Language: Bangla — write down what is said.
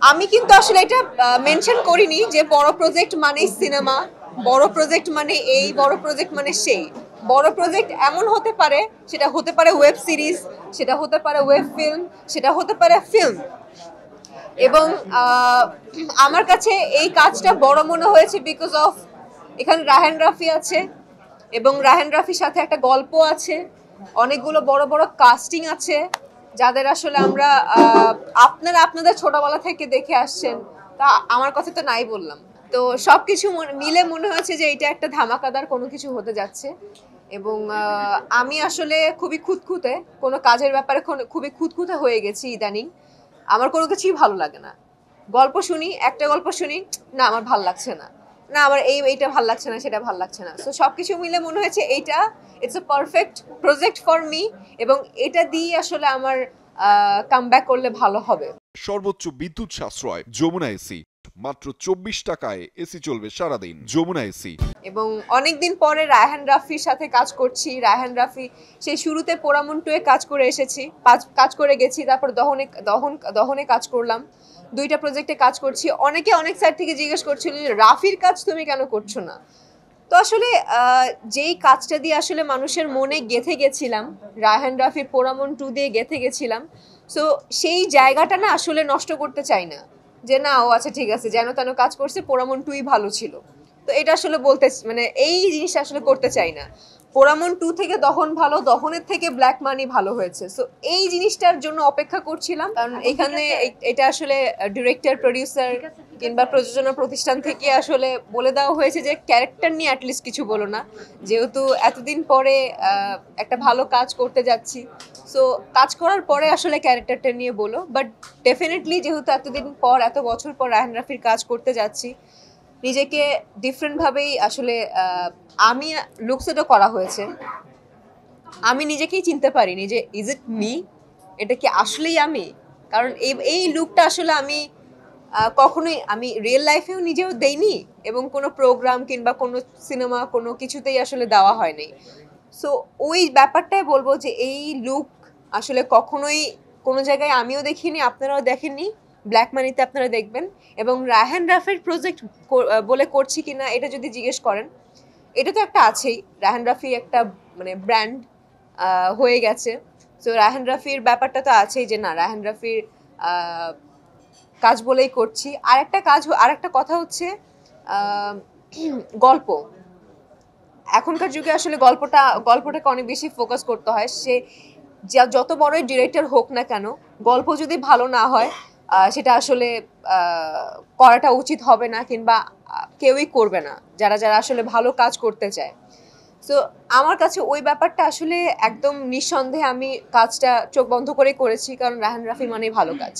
আমি কিন্তু আসলে এটা মেনশন করিনি যে বড় প্রজেক্ট মানেই সিনেমা, বড় প্রজেক্ট মানে এই, বড় প্রজেক্ট মানে সেই। বড় প্রজেক্ট এমন হতে পারে, সেটা হতে পারে ওয়েব সিরিজ, সেটা হতে পারে ওয়েব ফিল্ম, সেটা হতে পারে ফিল্ম। এবং আমার কাছে এই কাজটা বড় মনে হয়েছে বিকজ অফ এখানে রায়হান রাফি আছে, এবং রায়হান রাফির সাথে একটা গল্প আছে, অনেকগুলো বড় বড় কাস্টিং আছে যাদের আসলে আমরা আপনারা আপনাদের ছোটবেলা থেকে দেখে আসছেন। তা আমার কথা তো নাই বললাম। তো সবকিছু মিলে মনে হয়েছে যে এটা একটা ধামাকাদার কোনো কিছু হতে যাচ্ছে। এবং আমি আসলে খুবই খুঁতখুঁতে, কোনো কাজের ব্যাপারে খুবই খুঁতখুঁতে হয়ে গেছি ইদানিং। আমার কোনো কিছুই ভালো লাগে না। গল্প শুনি, একটা গল্প শুনি, না আমার ভাল লাগছে না, না আমার এইটা ভাল লাগছে না, সেটা ভাল লাগছে না। সো সবকিছু মিলে মনে হয়েছে এইটা it's a perfect project for me, এবং এটা দিয়ে আসলে আমার কামব্যাক করলে ভালো হবে। সর্বোচ্চ বিদ্যুৎ সাশ্রয় যমুনা এসি, মাত্র 24 টাকায় এসি চলবে সারাদিন। যমুনা এসি। এবং অনেকদিন পরে রায়হান রাফির সাথে কাজ করছি। রায়হান রাফি সেই শুরুতে পোড়ামন টুয়ে কাজ করে এসেছি, কাজ করে গেছি, তারপর দহনে কাজ করলাম, 2টা প্রজেক্টে কাজ করছি। অনেকে অনেক সাইড থেকে জিজ্ঞেস করছিল রাফির কাজ তুমি কেন করছো না। তো আসলে যেই কাজটা দিয়ে আসলে মানুষের মনে গেঁথে গেছিলাম, রায়হান রাফির পোড়ামন 2 দিয়ে গেঁথে গেছিলাম, সো সেই জায়গাটা না আসলে নষ্ট করতে চাই না, যে না ও আচ্ছা ঠিক আছে যেন তেন কাজ করছে, পোড়ামন 2ই ভালো ছিল। তো এটা আসলে বলতে মানে এই জিনিসটা আসলে করতে চাই না। পোড়ামন 2 থেকে দহন ভালো, দহনের থেকে ব্ল্যাক মানি ভালো হয়েছে। সো এই জিনিসটার জন্য অপেক্ষা করছিলাম, কারণ এখানে এটা আসলে ডিরেক্টর, প্রডিউসার কিংবা প্রযোজনা প্রতিষ্ঠান থেকে আসলে বলে দেওয়া হয়েছে যে ক্যারেক্টার নিয়ে অ্যাটলিস্ট কিছু বলো না, যেহেতু এতদিন পরে একটা ভালো কাজ করতে যাচ্ছি। সো কাজ করার পরে আসলে ক্যারেক্টারটা নিয়ে বলো। বাট ডেফিনেটলি যেহেতু এতদিন পর, এত বছর পর রায়হান রাফির কাজ করতে যাচ্ছি, নিজেকে ডিফারেন্টভাবেই আসলে আমি লুকসেটও করা হয়েছে। আমি নিজেকেই চিনতে পারিনি যে ইজ ইট মি, এটা কি আসলেই আমি। কারণ এই লুকটা আসলে আমি কখনোই আমি রিয়েল লাইফেও নিজেও দেইনি, এবং কোনো প্রোগ্রাম কিংবা কোনো সিনেমা কোনো কিছুতেই আসলে দেওয়া হয়নি। সো ওই ব্যাপারটাই বলবো যে এই লুক আসলে কখনোই কোনো জায়গায় আমিও দেখিনি, আপনারাও দেখেননি। ব্ল্যাক মানিতে আপনারা দেখবেন। এবং রায়হান রাফির প্রজেক্ট বলে করছি কিনা এটা যদি জিজ্ঞেস করেন, এটা তো একটা আছেই, রায়হান রাফি একটা মানে ব্র্যান্ড হয়ে গেছে। সো রায়হান রাফির ব্যাপারটা তো আছেই, যে না রায়হান রাফির কাজ বলেই করছি। আরেকটা কথা হচ্ছে গল্প। এখনকার যুগে আসলে গল্পটাকে অনেক বেশি ফোকাস করতে হয়। সে যত বড়ই ডিরেক্টর হোক না কেন, গল্প যদি ভালো না হয় সেটা আসলে করাটা উচিত হবে না, কিংবা কেউই করবে না যারা যারা আসলে ভালো কাজ করতে চায়। সো আমার কাছে ওই ব্যাপারটা আসলে একদম নিঃসন্দেহে আমি কাজটা চোখ বন্ধ করে করেছি, কারণ রায়হান রাফি মানেই ভালো কাজ।